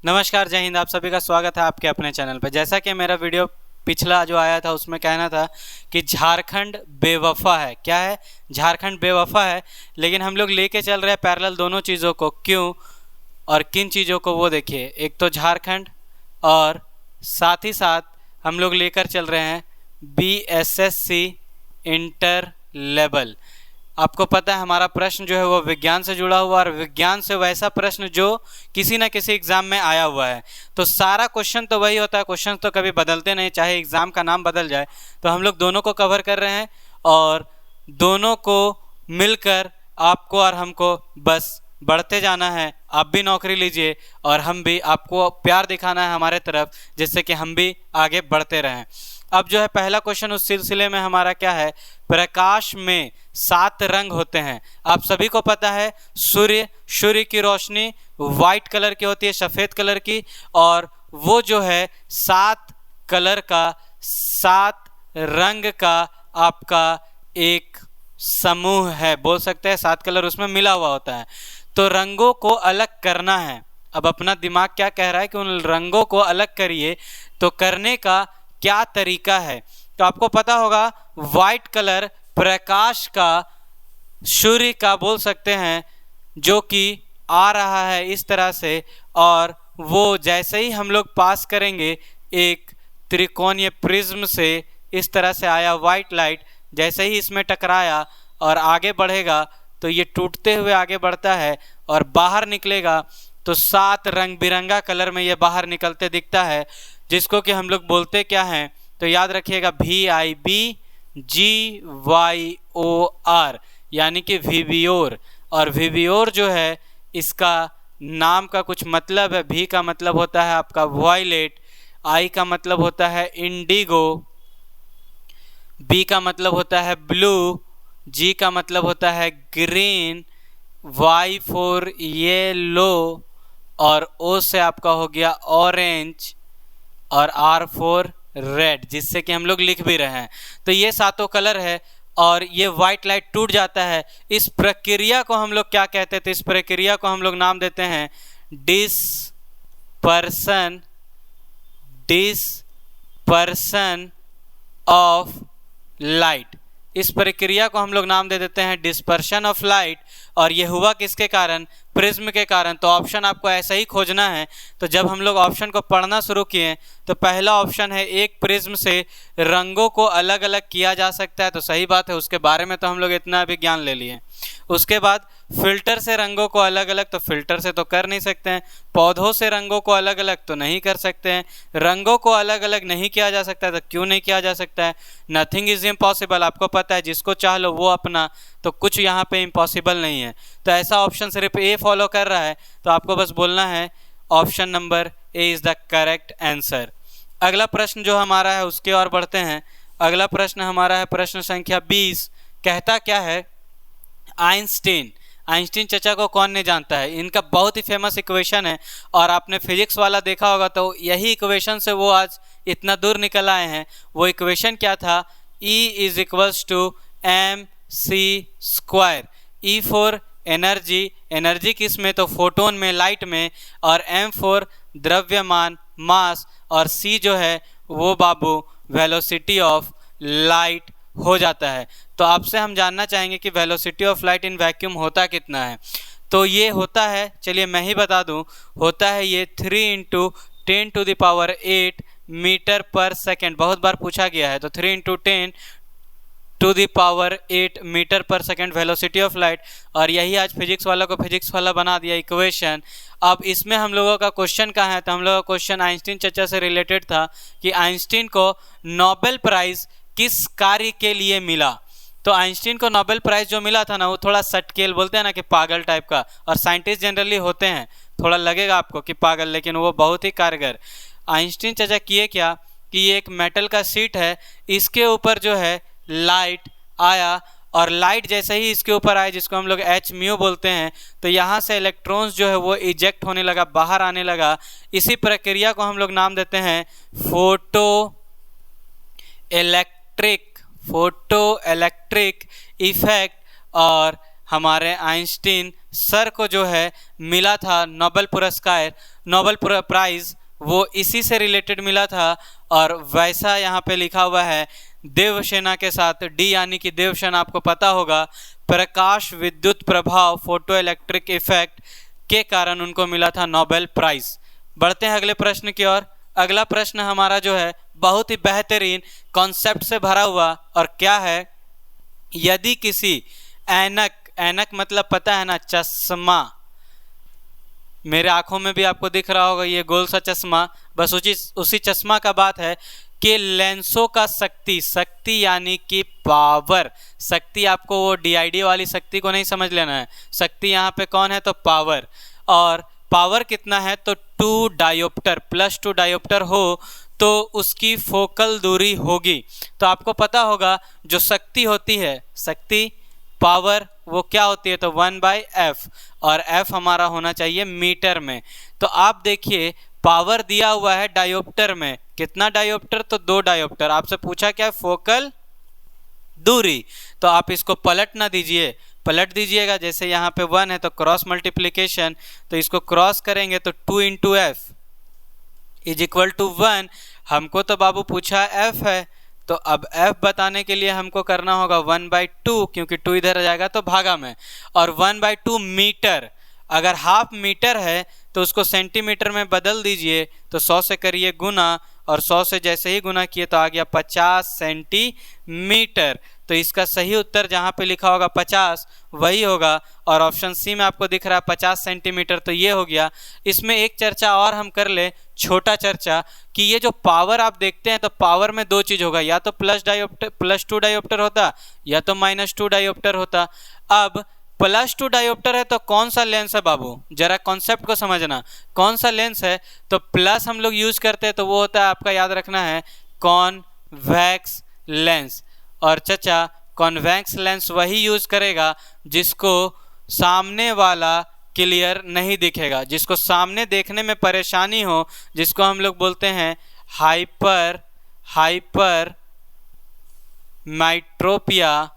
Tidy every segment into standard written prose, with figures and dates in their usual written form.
नमस्कार, जय हिंद। आप सभी का स्वागत है आपके अपने चैनल पर। जैसा कि मेरा वीडियो पिछला जो आया था उसमें कहना था कि झारखंड बेवफा है। क्या है? झारखंड बेवफा है। लेकिन हम लोग लेके चल रहे हैं पैरेलल दोनों चीज़ों को। क्यों और किन चीज़ों को वो देखिए। एक तो झारखंड और साथ ही साथ हम लोग लेकर चल रहे हैं BSSC इंटर लेवल। आपको पता है हमारा प्रश्न जो है वो विज्ञान से जुड़ा हुआ और विज्ञान से वैसा प्रश्न जो किसी ना किसी एग्ज़ाम में आया हुआ है। तो सारा क्वेश्चन तो वही होता है, क्वेश्चन तो कभी बदलते नहीं, चाहे एग्ज़ाम का नाम बदल जाए। तो हम लोग दोनों को कवर कर रहे हैं और दोनों को मिलकर आपको और हमको बस बढ़ते जाना है। आप भी नौकरी लीजिए और हम भी, आपको प्यार दिखाना है हमारे तरफ, जिससे कि हम भी आगे बढ़ते रहें। अब जो है पहला क्वेश्चन उस सिलसिले में हमारा क्या है, प्रकाश में 7 रंग होते हैं। आप सभी को पता है सूर्य की रोशनी वाइट कलर की होती है, सफ़ेद कलर की, और वो जो है 7 कलर का, 7 रंग का आपका एक समूह है, बोल सकते हैं 7 कलर उसमें मिला हुआ होता है। तो रंगों को अलग करना है। अब अपना दिमाग क्या कह रहा है कि उन रंगों को अलग करिए, तो करने का क्या तरीका है? तो आपको पता होगा वाइट कलर प्रकाश का, सूर्य का बोल सकते हैं, जो कि आ रहा है इस तरह से, और वो जैसे ही हम लोग पास करेंगे एक त्रिकोणीय प्रिज्म से, इस तरह से आया वाइट लाइट, जैसे ही इसमें टकराया और आगे बढ़ेगा तो ये टूटते हुए आगे बढ़ता है और बाहर निकलेगा तो 7 रंग बिरंगा कलर में ये बाहर निकलते दिखता है, जिसको कि हम लोग बोलते क्या हैं? तो याद रखिएगा VIBGYOR, यानी कि विवियोर। और विवियोर जो है इसका नाम का कुछ मतलब है। V का मतलब होता है आपका वॉयलेट, I का मतलब होता है इंडिगो, B का मतलब होता है ब्लू, G का मतलब होता है ग्रीन, Y फॉर येलो, और O से आपका हो गया ऑरेंज, और R फॉर रेड, जिससे कि हम लोग लिख भी रहे हैं। तो ये 7 कलर है और ये वाइट लाइट टूट जाता है। इस प्रक्रिया को हम लोग क्या कहते थे? इस प्रक्रिया को हम लोग नाम देते हैं डिस्पर्सन ऑफ लाइट। इस प्रक्रिया को हम लोग नाम दे देते हैं डिस्पर्शन ऑफ लाइट। और ये हुआ किसके कारण? प्रिज्म के कारण। तो ऑप्शन आपको ऐसा ही खोजना है। तो जब हम लोग ऑप्शन को पढ़ना शुरू किए तो पहला ऑप्शन है, एक प्रिज्म से रंगों को अलग अलग किया जा सकता है। तो सही बात है, उसके बारे में तो हम लोग इतना अभी ज्ञान ले लिए। उसके बाद फिल्टर से रंगों को अलग अलग, तो फिल्टर से तो कर नहीं सकते हैं। पौधों से रंगों को अलग अलग तो नहीं कर सकते हैं। रंगों को अलग अलग नहीं किया जा सकता, तो क्यों नहीं किया जा सकता है? Nothing is impossible. आपको पता है जिसको चाह लो वो अपना, तो कुछ यहाँ पे इम्पॉसिबल नहीं है। तो ऐसा ऑप्शन सिर्फ ए फॉलो कर रहा है, तो आपको बस बोलना है option number A is the correct answer. अगला प्रश्न जो हमारा है उसके और बढ़ते हैं। अगला प्रश्न हमारा है प्रश्न संख्या 20। कहता क्या है? आइंस्टीन चचा को कौन नहीं जानता है? इनका बहुत ही फेमस इक्वेशन है और आपने फिजिक्स वाला देखा होगा, तो यही इक्वेशन से वो आज इतना दूर निकल आए हैं। वो इक्वेशन क्या था? E is equals to mc²। E for energy, energy किस में? तो फोटोन में, लाइट में, और M फॉर द्रव्यमान, मास, और C जो है वो बाबू वेलोसिटी ऑफ लाइट हो जाता है। तो आपसे हम जानना चाहेंगे कि velocity of light in vacuum होता कितना है? तो ये होता है, चलिए मैं ही बता दूं, होता है ये 3 × 10⁸ मीटर पर सेकेंड। बहुत बार पूछा गया है, तो 3 × 10⁸ मीटर पर सेकेंड वेलोसिटी ऑफ लाइट। और यही आज फिजिक्स वाला को फिजिक्स वाला बना दिया इक्वेशन। अब इसमें हम लोगों का क्वेश्चन कहाँ है? तो हम लोगों का क्वेश्चन आइंस्टीन चचा से रिलेटेड था कि आइंस्टीन को नोबेल प्राइज़ किस कार्य के लिए मिला? तो आइंस्टीन को नोबेल प्राइज़ जो मिला था ना, वो थोड़ा सटकेल, बोलते हैं ना कि पागल टाइप का, और साइंटिस्ट जनरली होते हैं, थोड़ा लगेगा आपको कि पागल, लेकिन वो बहुत ही कारगर। आइंस्टीन चचा किए क्या कि ये एक मेटल का शीट है, इसके ऊपर जो है लाइट आया, और लाइट जैसे ही इसके ऊपर आए, जिसको हम लोग hν बोलते हैं, तो यहाँ से इलेक्ट्रॉन्स जो है वो इजेक्ट होने लगा, बाहर आने लगा। इसी प्रक्रिया को हम लोग नाम देते हैं फोटो इलेक्ट्रिक इफेक्ट। और हमारे आइंस्टीन सर को जो है मिला था नोबेल पुरस्कार, नोबेल प्राइज़, वो इसी से रिलेटेड मिला था। और वैसा यहाँ पे लिखा हुआ है देवसेना के साथ, डी यानी कि देवसेना आपको पता होगा, प्रकाश विद्युत प्रभाव फोटो इलेक्ट्रिक इफेक्ट के कारण उनको मिला था नोबेल प्राइज़। बढ़ते हैं अगले प्रश्न की ओर। अगला प्रश्न हमारा जो है बहुत ही बेहतरीन कॉन्सेप्ट से भरा हुआ, और क्या है, यदि किसी ऐनक, ऐनक मतलब पता है ना, चश्मा, मेरे आंखों में भी आपको दिख रहा होगा ये गोल सा चश्मा, बस उसी चश्मा का बात है कि लेंसों का शक्ति, शक्ति यानी कि पावर, शक्ति आपको वो DID वाली शक्ति को नहीं समझ लेना है, शक्ति यहाँ पे कौन है तो पावर, और पावर कितना है तो 2 डायोप्टर, +2 डायोप्टर हो तो उसकी फोकल दूरी होगी। तो आपको पता होगा जो शक्ति होती है, शक्ति पावर, वो क्या होती है तो 1/f, और f हमारा होना चाहिए मीटर में। तो आप देखिए पावर दिया हुआ है डायोप्टर में, कितना डायोप्टर तो 2 डायोप्टर। आपसे पूछा क्या, फोकल दूरी, तो आप इसको पलट ना दीजिए, पलट दीजिएगा। जैसे यहाँ पे 1 है तो क्रॉस मल्टीप्लिकेशन, तो इसको क्रॉस करेंगे तो 2 × f = 1। हमको तो बाबू पूछा f है, तो अब f बताने के लिए हमको करना होगा 1/2, क्योंकि 2 इधर आ जाएगा तो भागा में, और 1/2 मीटर। अगर हाफ मीटर है तो उसको सेंटीमीटर में बदल दीजिए, तो 100 से करिए गुना, और 100 से जैसे ही गुना किए तो आ गया 50 सेंटीमीटर। तो इसका सही उत्तर जहाँ पे लिखा होगा 50 वही होगा, और ऑप्शन सी में आपको दिख रहा है 50 सेंटीमीटर, तो ये हो गया। इसमें एक चर्चा और हम कर ले, छोटा चर्चा, कि ये जो पावर आप देखते हैं तो पावर में 2 चीज़ होगा, या तो +2 डायोप्टर होता या तो -2 डायोप्टर होता। अब +2 डायोप्टर है तो कौन सा लेंस है बाबू, जरा कॉन्सेप्ट को समझना, कौन सा लेंस है तो प्लस हम लोग यूज करते हैं तो वो होता है, आपका याद रखना है, कॉन्वेक्स लेंस। और चचा कॉन्वेक्स लेंस वही यूज करेगा जिसको सामने वाला क्लियर नहीं दिखेगा, जिसको सामने देखने में परेशानी हो, जिसको हम लोग बोलते हैं हाइपर माइट्रोपिया,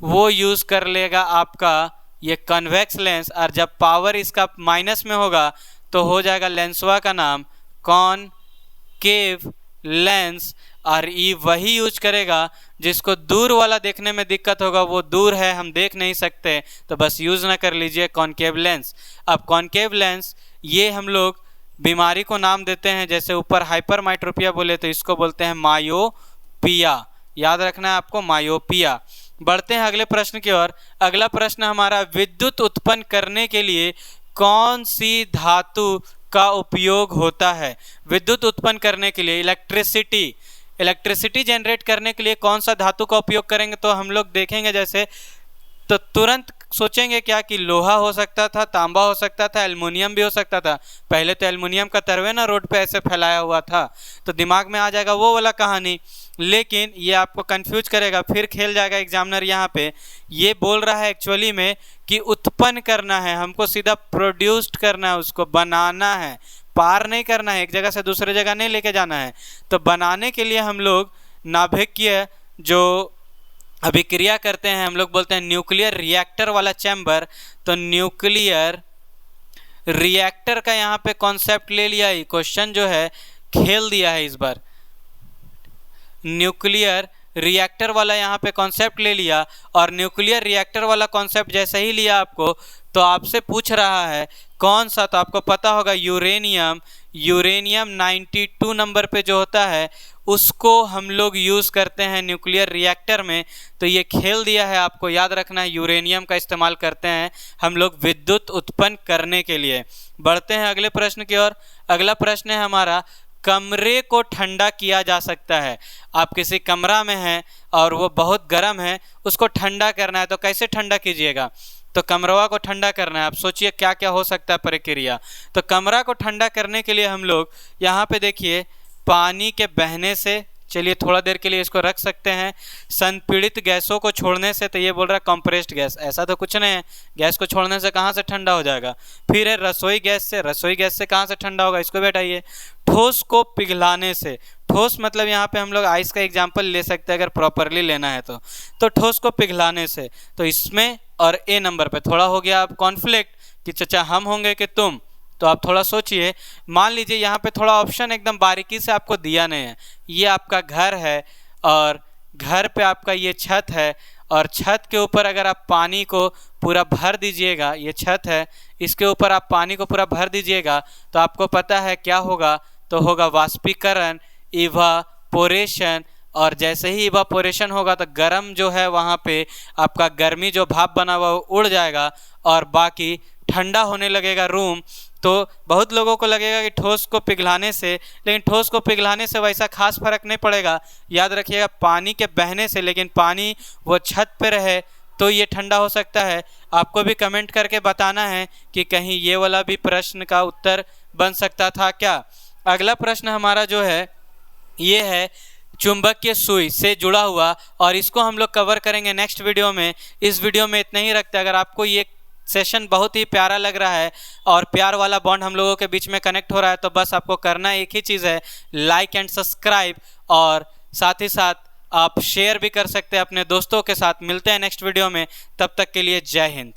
वो यूज़ कर लेगा आपका ये कन्वेक्स लेंस। और जब पावर इसका माइनस में होगा तो हो जाएगा लेंसवा का नाम कॉनकेव लेंस, और ये वही यूज करेगा जिसको दूर वाला देखने में दिक्कत होगा, वो दूर है हम देख नहीं सकते, तो बस यूज़ ना कर लीजिए कॉनकेव लेंस। अब कॉनकेव लेंस ये हम लोग बीमारी को नाम देते हैं, जैसे ऊपर हाइपर माइट्रोपिया बोले तो इसको बोलते हैं मायोपिया, याद रखना है आपको, मायोपिया। बढ़ते हैं अगले प्रश्न की ओर। अगला प्रश्न हमारा, विद्युत उत्पन्न करने के लिए कौन सी धातु का उपयोग होता है। विद्युत उत्पन्न करने के लिए, इलेक्ट्रिसिटी जनरेट करने के लिए कौन सा धातु का उपयोग करेंगे, तो हम लोग देखेंगे जैसे, तो तुरंत सोचेंगे क्या कि लोहा हो सकता था, तांबा हो सकता था, एल्युमिनियम भी हो सकता था। पहले तो एल्युमिनियम का तरवे ना रोड पे ऐसे फैलाया हुआ था, तो दिमाग में आ जाएगा वो वाला कहानी, लेकिन ये आपको कंफ्यूज करेगा, फिर खेल जाएगा एग्जामिनर। यहाँ पे ये बोल रहा है एक्चुअली में कि उत्पन्न करना है, हमको सीधा प्रोड्यूस्ड करना है, उसको बनाना है, पार नहीं करना है, एक जगह से दूसरे जगह नहीं लेके जाना है। तो बनाने के लिए हम लोग नाभिकीय जो अभिक्रिया करते हैं, हम लोग बोलते हैं न्यूक्लियर रिएक्टर वाला चैम्बर। तो न्यूक्लियर रिएक्टर का यहाँ पे कॉन्सेप्ट ले लिया, ही क्वेश्चन जो है खेल दिया है इस बार, न्यूक्लियर रिएक्टर वाला यहाँ पे कॉन्सेप्ट ले लिया। और न्यूक्लियर रिएक्टर वाला कॉन्सेप्ट जैसे ही लिया आपको, तो आपसे पूछ रहा है कौन सा, तो आपको पता होगा यूरेनियम 92 नंबर पे जो होता है उसको हम लोग यूज़ करते हैं न्यूक्लियर रिएक्टर में। तो ये खेल दिया है आपको, याद रखना है यूरेनियम का इस्तेमाल करते हैं हम लोग विद्युत उत्पन्न करने के लिए। बढ़ते हैं अगले प्रश्न की ओर। अगला प्रश्न है हमारा, कमरे को ठंडा किया जा सकता है। आप किसी कमरा में हैं और वो बहुत गर्म है, उसको ठंडा करना है, तो कैसे ठंडा कीजिएगा, तो कमरा को ठंडा करना है। आप सोचिए क्या क्या हो सकता है प्रक्रिया। तो कमरा को ठंडा करने के लिए हम लोग यहाँ पे देखिए, पानी के बहने से चलिए थोड़ा देर के लिए इसको रख सकते हैं। संपीड़ित गैसों को छोड़ने से, तो ये बोल रहा है कंप्रेस्ड गैस, ऐसा तो कुछ नहीं है, गैस को छोड़ने से कहाँ से ठंडा हो जाएगा। फिर है रसोई गैस से, रसोई गैस से कहाँ से ठंडा होगा, इसको भी हटाइए। ठोस को पिघलाने से, ठोस मतलब यहाँ पे हम लोग आइस का एग्जाम्पल ले सकते हैं अगर प्रॉपरली लेना है तो ठोस को पिघलाने से, तो इसमें और ए नंबर पे थोड़ा हो गया अब कॉन्फ्लिक्ट कि चचा हम होंगे कि तुम, तो आप थोड़ा सोचिए। मान लीजिए यहाँ पे थोड़ा ऑप्शन एकदम बारीकी से आपको दिया नहीं है, ये आपका घर है और घर पे आपका ये छत है और छत के ऊपर अगर आप पानी को पूरा भर दीजिएगा, ये छत है इसके ऊपर आप पानी को पूरा भर दीजिएगा तो आपको पता है क्या होगा, तो होगा वाष्पीकरण, इवापोरेशन। और जैसे ही इवापोरेशन होगा तो गर्म जो है वहाँ पे आपका गर्मी जो भाप बना हुआ वो उड़ जाएगा और बाकी ठंडा होने लगेगा रूम। तो बहुत लोगों को लगेगा कि ठोस को पिघलाने से, लेकिन ठोस को पिघलाने से वैसा खास फर्क नहीं पड़ेगा। याद रखिएगा पानी के बहने से, लेकिन पानी वो छत पे रहे तो ये ठंडा हो सकता है। आपको भी कमेंट करके बताना है कि कहीं ये वाला भी प्रश्न का उत्तर बन सकता था क्या। अगला प्रश्न हमारा जो है ये है चुंबकीय सुई से जुड़ा हुआ, और इसको हम लोग कवर करेंगे नेक्स्ट वीडियो में। इस वीडियो में इतना ही रखते हैं। अगर आपको ये सेशन बहुत ही प्यारा लग रहा है और प्यार वाला बॉन्ड हम लोगों के बीच में कनेक्ट हो रहा है, तो बस आपको करना एक ही चीज़ है, लाइक एंड सब्सक्राइब, और साथ ही साथ आप शेयर भी कर सकते हैं अपने दोस्तों के साथ। मिलते हैं नेक्स्ट वीडियो में, तब तक के लिए जय हिंद।